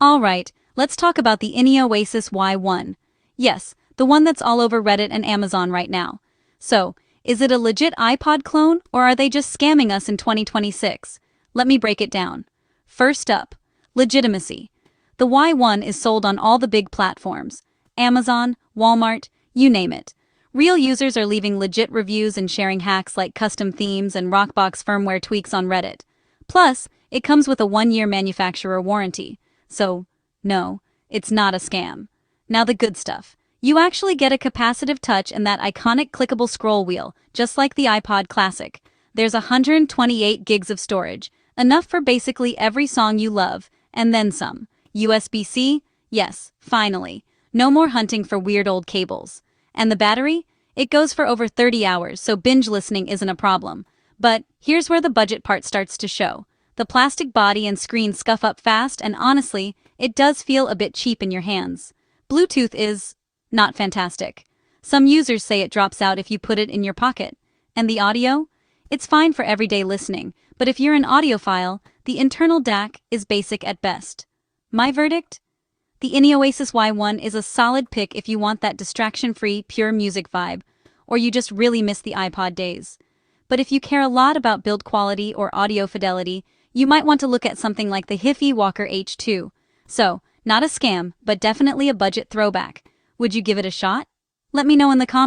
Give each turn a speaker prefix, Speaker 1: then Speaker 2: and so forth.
Speaker 1: Alright, let's talk about the Innioasis Y1. Yes, the one that's all over Reddit and Amazon right now. So, is it a legit iPod clone, or are they just scamming us in 2026? Let me break it down. First up, legitimacy. The Y1 is sold on all the big platforms. Amazon, Walmart, you name it. Real users are leaving legit reviews and sharing hacks like custom themes and Rockbox firmware tweaks on Reddit. Plus, it comes with a 1-year manufacturer warranty. So, no, it's not a scam. Now the good stuff. You actually get a capacitive touch and that iconic clickable scroll wheel, just like the iPod Classic. There's 128 gigs of storage, enough for basically every song you love, and then some. USB-C? Yes, finally. No more hunting for weird old cables. And the battery? It goes for over 30 hours, so binge listening isn't a problem. But here's where the budget part starts to show. The plastic body and screen scuff up fast, and honestly, it does feel a bit cheap in your hands. Bluetooth is not fantastic. Some users say it drops out if you put it in your pocket. And the audio? It's fine for everyday listening, but if you're an audiophile, the internal DAC is basic at best. My verdict? The Innioasis Y1 is a solid pick if you want that distraction-free, pure music vibe, or you just really miss the iPod days. But if you care a lot about build quality or audio fidelity, you might want to look at something like the Hifi Walker H2. So, not a scam, but definitely a budget throwback. Would you give it a shot? Let me know in the comments.